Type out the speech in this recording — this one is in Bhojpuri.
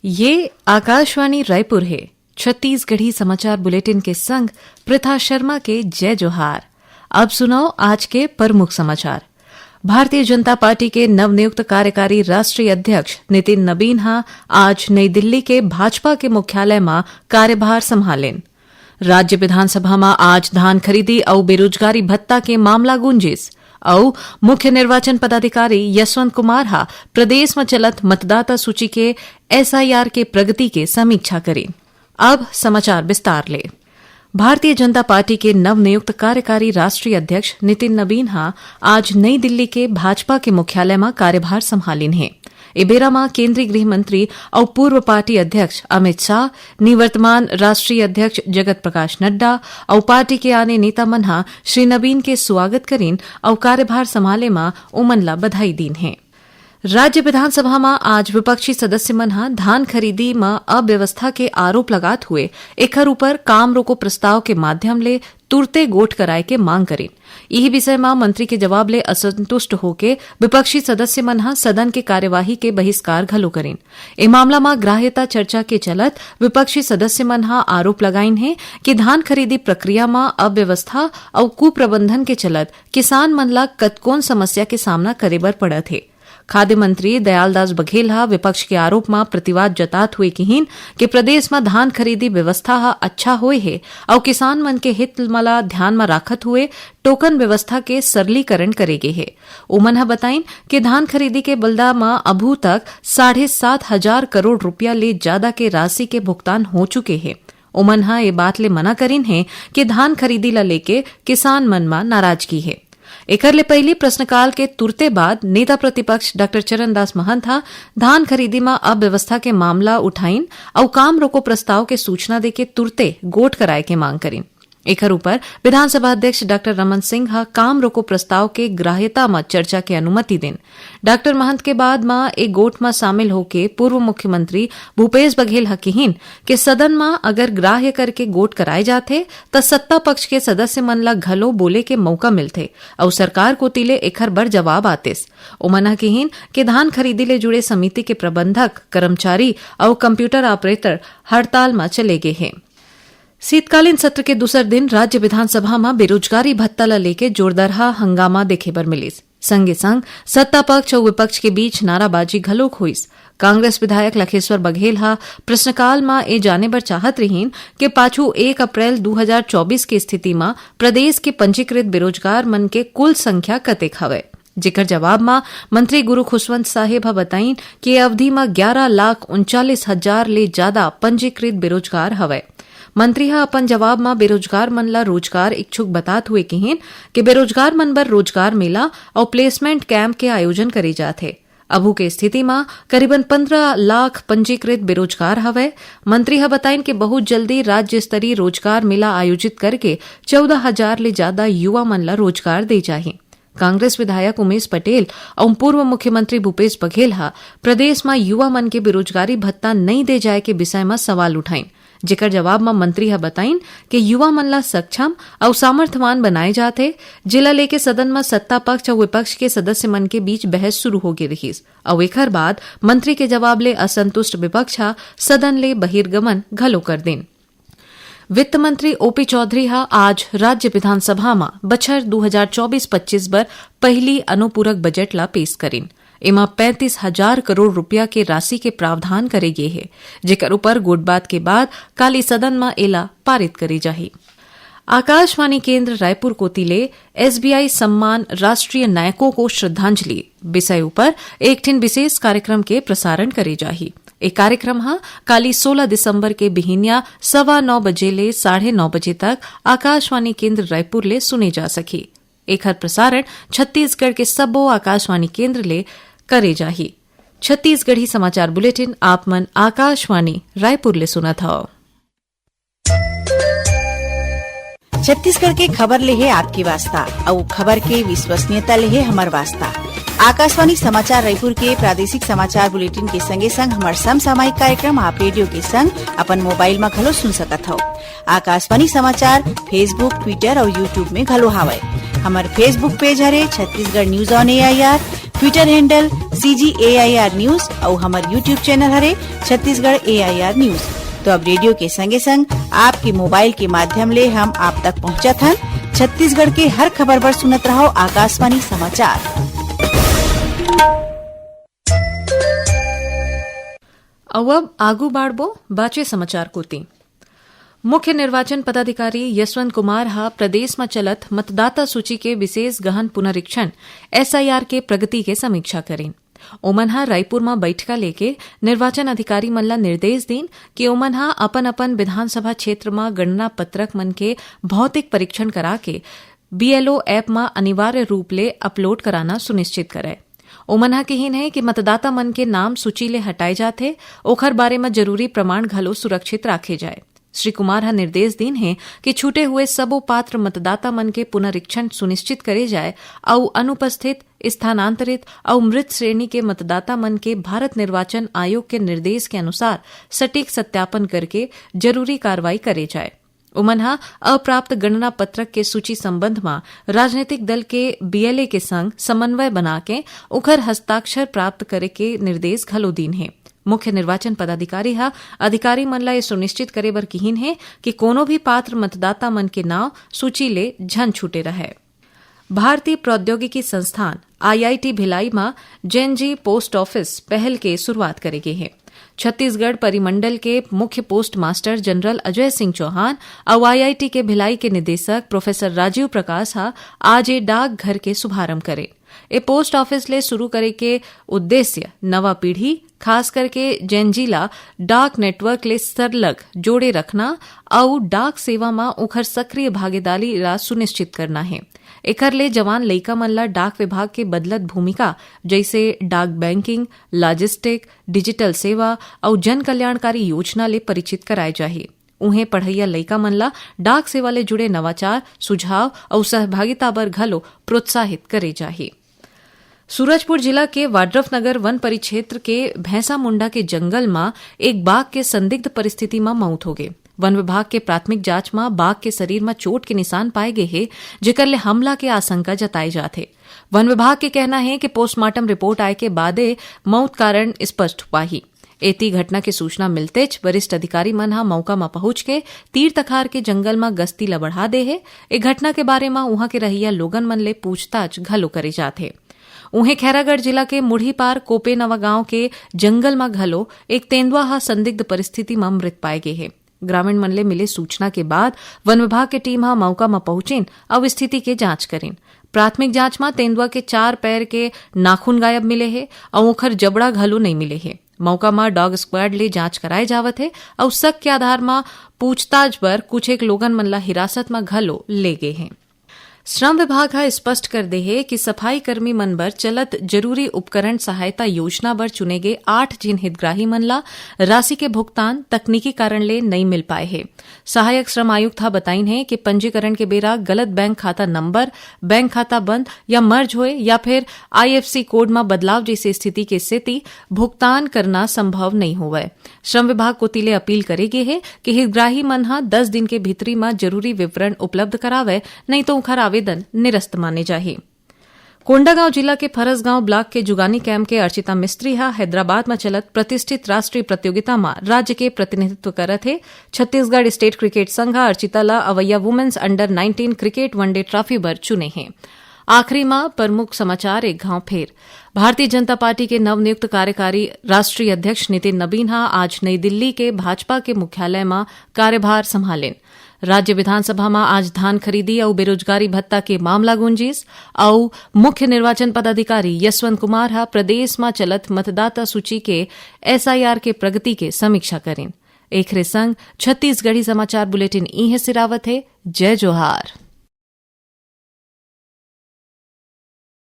ये आकाशवाणी रायपुर है। छत्तीसगढ़ी समाचार बुलेटिन के संग प्रथा शर्मा के जय जोहार। अब सुनाओ आज के प्रमुख समाचार। भारतीय जनता पार्टी के नवनियुक्त कार्यकारी राष्ट्रीय अध्यक्ष नितिन नबीन आज नई दिल्ली के भाजपा के मुख्यालय में कार्यभार संभालेन। राज्य विधानसभा में आज धान खरीदी और बेरोजगारी भत्ता के मामला गूंजिस और मुख्य निर्वाचन पदाधिकारी यशवंत कुमार प्रदेश में चलत मतदाता सूची के SIR के प्रगति के समीक्षा करें। अब समाचार विस्तार ले। भारतीय जनता पार्टी के नवनियुक्त कार्यकारी राष्ट्रीय अध्यक्ष नितिन नबीन आज नई दिल्ली के भाजपा के मुख्यालय में कार्यभार संभालिन है। इबेरा में केंद्रीय गृह मंत्री और पूर्व पार्टी अध्यक्ष अमित शाह, निवर्तमान राष्ट्रीय अध्यक्ष जगत प्रकाश नड्डा और पार्टी के आने नेता मन श्री नबीन के स्वागत करीन और कार्यभार संभाले में उमनला बधाई दीन है। राज्य विधानसभा में आज विपक्षी सदस्य मन धान खरीदी में अव्यवस्था के आरोप लगात हुए एकर ऊपर काम रोको प्रस्ताव के माध्यम ले तुरते गोठ कराए के मांग करें। यही विषय में मंत्री के जवाब ले असंतुष्ट होके विपक्षी सदस्य मन सदन के कार्यवाही के बहिष्कार घलो करें। ए मामला में ग्राह्यता चर्चा के चलत विपक्षी सदस्य मन आरोप लगाइन है कि धान खरीदी प्रक्रिया में अव्यवस्था और कुप्रबंधन के चलत किसान मन ला कतकोन समस्या के सामना करे बर पड़त है। खाद्य मंत्री दयालदास बघेल विपक्ष के आरोप में प्रतिवाद जतात हुए कहिन कि प्रदेश में धान खरीदी व्यवस्था अच्छा होए है और किसान मन के हित मला ध्यान में राखत हुए टोकन व्यवस्था के सरलीकरण करेगे है। उमन बताइन कि धान खरीदी के बलदा में अभू तक 7,500 करोड़ रुपया ले ज्यादा के राशि के भुगतान हो चुके हैं। उमन ये बात ले मना करीन है कि धान खरीदी ला लेके किसान मन में नाराजगी है। एकर ले पहली प्रश्नकाल के तुरते बाद नेता प्रतिपक्ष डॉ चरणदास महंत धान खरीदी में अव्यवस्था के मामला उठाइन और काम रोको प्रस्ताव के सूचना देके तुरते गोठ कराए के मांग करीन। एकर ऊपर विधानसभा अध्यक्ष डॉ रमन सिंह काम रोको प्रस्ताव के ग्राह्यता में चर्चा के अनुमति देन। डॉ महंत के बाद में एक गोठ में शामिल होके पूर्व मुख्यमंत्री भूपेश बघेल कहिन कि सदन में अगर ग्राह्य करके गोठ कराए जाते तो सत्ता पक्ष के सदस्य मन ला घलो बोले के मौका मिलते और सरकार को तिले एकर बर जवाब आतेस। उमन कहिन कि धान खरीदी ले जुड़े समिति के प्रबंधक, कर्मचारी और कंप्यूटर ऑपरेटर हड़ताल में चले गए हैं। शीतकालीन सत्र के दूसर दिन राज्य विधानसभा में बेरोजगारी भत्ता ला लेके जोरदार हंगामा देखे बर मिलिस। संगे संग सत्ता पक्ष और विपक्ष के बीच नाराबाजी घलोक हुईस। कांग्रेस विधायक लखेश्वर बघेल प्रश्नकाल में ए जाने बर चाहत रहीन कि पाछू 1 अप्रैल 2024 की स्थिति में प्रदेश के पंजीकृत बेरोजगार मन के कुल संख्या कतेक हवे। जेकर जवाब में मंत्री गुरु खुशवंत साहेब बताइन कि अवधि में 11,39,000 ले ज्यादा पंजीकृत बेरोजगार हवे। मंत्री अपन जवाब में बेरोजगार मन ला रोजगार इच्छुक बतात हुए कहिन कि बेरोजगार मन बर रोजगार मेला और प्लेसमेंट कैंप के आयोजन करे जाते। अभू के स्थिति में करीबन 15 लाख पंजीकृत बेरोजगार हवे। मंत्री बताइन कि बहुत जल्दी राज्य स्तरीय रोजगार मेला आयोजित करके 14,000 ले ज्यादा युवा मन ला रोजगार दे जाही। कांग्रेस विधायक उमेश पटेल और पूर्व मुख्यमंत्री भूपेश बघेल प्रदेश में युवा मन के बेरोजगारी भत्ता नहीं दे जाए के विषय में सवाल उठाइन। जेकर जवाब में मंत्री बताइन कि युवा मन ला सक्षम और सामर्थ्यवान बनाए जाते। जिला लेके सदन में सत्ता पक्ष और विपक्ष के सदस्य मन के बीच बहस शुरू हो गई रही और एकर बाद मंत्री के जवाब ले असंतुष्ट विपक्ष सदन ले बहिर्गमन घलो कर देन। वित्त मंत्री ओपी चौधरी आज राज्य विधानसभा में बछर 2024-25 बर पहली अनुपूरक बजट ला पेश करीन। एमा 35,000 करोड़ रुपया के राशि के प्रावधान करे गे है, जेकर ऊपर गोटबात के बाद काली सदन में एला पारित करे जाही। आकाशवाणी केंद्र रायपुर को तिले SBI सम्मान राष्ट्रीय नायकों को श्रद्धांजलि विषय ऊपर एक ठिन विशेष कार्यक्रम के प्रसारण करे जाही। एक कार्यक्रम काली 16 दिसंबर के बिहिनिया 9:15 बजे ले 9:30 बजे तक आकाशवाणी केंद्र रायपुर ले सुने जा सकी। एकर प्रसारण छत्तीसगढ़ के सबो आकाशवाणी केंद्र ले करे जाही। छत्तीसगढ़ी समाचार बुलेटिन आप मन आकाशवाणी रायपुर ले सुनत हव। छत्तीसगढ़ के खबर ले है आपकी वास्ता और खबर के विश्वसनीयता ले है हमार वास्ता। आकाशवाणी समाचार रायपुर के प्रादेशिक समाचार बुलेटिन के संगे संग हमार समसामयिक कार्यक्रम आप रेडियो के संग अपन मोबाइल में घलो सुन सकत हो। आकाशवाणी समाचार फेसबुक, ट्विटर और यूट्यूब में घलो हावय। हमार फेसबुक पेज हरे Chhattisgarh news on AIR, Twitter handle CGAIR news और हमार यूट्यूब चैनल हरे छत्तीसगढ़ AIR न्यूज। तो अब रेडियो के संगे संग आपके मोबाइल के माध्यम ले हम आप तक पहुंचत हन। छत्तीसगढ़ के हर खबर पर सुनत रहो आकाशवाणी समाचार। अब आगू बाढ़बो बाचे समाचार कोती। मुख्य निर्वाचन पदाधिकारी यशवंत कुमार हा प्रदेश में चलत मतदाता सूची के विशेष गहन पुनरीक्षण SIR के प्रगति के समीक्षा करें। ओमन हा रायपुर में बैठका लेके निर्वाचन अधिकारी मन ला निर्देश दीन कि ओमन हा अपन अपन विधानसभा क्षेत्र में गणना पत्रक मन के भौतिक परीक्षण करा के BLO ऐप में अनिवार्य रूप ले अपलोड कराना सुनिश्चित करे। ओमन हा कहीन है कि मतदाता मन के नाम सूची ले हटाए जाते ओखर बारे में जरूरी प्रमाण घलो सुरक्षित राखे जाए। श्री कुमार हा निर्देश दीन है कि छूटे हुए सबो पात्र मतदाता मन के पुनरीक्षण सुनिश्चित करे जाए और अनुपस्थित, स्थानांतरित और मृत श्रेणी के मतदाता मन के भारत निर्वाचन आयोग के निर्देश के अनुसार सटीक सत्यापन करके जरूरी कार्रवाई करे जाए। उमन हा अप्राप्त गणना पत्रक के सूची संबंध में राजनीतिक दल के BLA के संग समन्वय बना के उखर हस्ताक्षर प्राप्त करे के निर्देश घलो दीन है। मुख्य निर्वाचन पदाधिकारी हा अधिकारी मन ला ये सुनिश्चित करे बर कहीन है कि कोनो भी पात्र मतदाता मन के नाव सूची ले झन छूटे रहे। भारतीय प्रौद्योगिकी संस्थान IIT भिलाई में जेनजी पोस्ट ऑफिस पहल के शुरुआत करेगे है। छत्तीसगढ़ परिमंडल के मुख्य post master general Ajay Singh Chauhan और IIT के भिलाई के निदेशक प्रोफेसर राजीव प्रकाश हा आज ए डाक घर के शुभारंभ करे। ए पोस्ट ऑफिस ले शुरू करे के उद्देश्य नवा पीढ़ी खास करके जेनजीला डाक नेटवर्क ले सरलग जोड़े रखना और डाक सेवा में उखर सक्रिय भागीदारी ला सुनिश्चित करना है। एकर ले जवान लइका मन ला डाक विभाग के बदलत भूमिका जैसे डाक बैंकिंग, लॉजिस्टिक, डिजिटल सेवा और जन कल्याणकारी योजना ले परिचित कराए जाही। उन्हें पढ़ैया लइका मन ला डाक सेवा ले जुड़े नवाचार, सुझाव और सहभागिता बर घलो प्रोत्साहित करे जाही। सूरजपुर जिला के वाड्रफनगर वन परिक्षेत्र के भैंसा मुंडा के जंगल में एक बाघ के संदिग्ध परिस्थिति में मौत हो गई। वन विभाग के प्राथमिक जांच में बाघ के शरीर में चोट के निशान पाए गए हैं, जेकर ले हमला के आशंका जताई जाते। वन विभाग के कहना है कि पोस्टमार्टम रिपोर्ट आए के बादे मौत कारण स्पष्ट हुआ ही। एती घटना के सूचना मिलते वरिष्ठ अधिकारी मन हा मौका में पहुंच के तीर तखार के जंगल में गश्ती ला बढ़ा दे है। ए घटना के बारे में उहाँ के रहिया लोगन मन ले पूछताछ घलो करे जाथे। उन्हें खैरागढ़ जिला के मुढ़ी पार कोपे नवा गांव के जंगल में घलो एक तेंदुआ हा संदिग्ध परिस्थिति में मृत पाए गए है। ग्रामीण मन ले मिले सूचना के बाद वन विभाग के टीम हा मौका में पहुंचीन और स्थिति के जांच करें। प्राथमिक जांच में तेंदुआ के 4 पैर के नाखून गायब मिले है और ओखर जबड़ा घलो नहीं मिले है। मौका में डॉग स्क्वाड ले जांच कराए जावत है और शक के आधार में पूछताछ पर कुछ एक लोगन मन ला हिरासत में घलो ले गए हैं। श्रम विभाग हा स्पष्ट कर दे है कि सफाई कर्मी मन बर चलत जरूरी उपकरण सहायता योजना बर चुने गए 8 जिन हितग्राही मन ला राशि के भुगतान तकनीकी कारण ले नहीं मिल पाए है। सहायक श्रम आयुक्त हा बताइन है कि पंजीकरण के बेरा गलत बैंक खाता नंबर, बैंक खाता बंद या मर्ज होए या फिर IFC कोड में बदलाव जैसी स्थिति के स्थिति भुगतान करना संभव नहीं हुआ। श्रम विभाग को तिले अपील करेगे है कि हितग्राही मन हा 10 दिन के भीतरी में जरूरी विवरण उपलब्ध करावे, नहीं तो उखर आवेदन निरस्त माने जाही। कोंडागांव जिला के फरसगांव ब्लॉक के जुगानी कैंप के अर्चिता मिस्त्री हा हैदराबाद में चलत प्रतिष्ठित राष्ट्रीय प्रतियोगिता में राज्य के प्रतिनिधित्व करत है। छत्तीसगढ़ स्टेट क्रिकेट संघ हा अर्चिता ला अवैया women's under 19 cricket one day trophy बर चुने हैं। आखिरी माह प्रमुख समाचार एक घाव फेर। भारतीय जनता पार्टी के नवनियुक्त कार्यकारी राष्ट्रीय अध्यक्ष नितिन नबीन हा आज नई दिल्ली के भाजपा के मुख्यालय में कार्यभार संभालेन। राज्य विधानसभा में आज धान खरीदी और बेरोजगारी भत्ता के मामला गुंजीस और मुख्य निर्वाचन पदाधिकारी यशवंत कुमार हा प्रदेश में चलत मतदाता सूची के SIR के प्रगति के समीक्षा करें। एक संग छत्तीसगढ़ी समाचार बुलेटिन इहे सिरावत है। जय जोहार।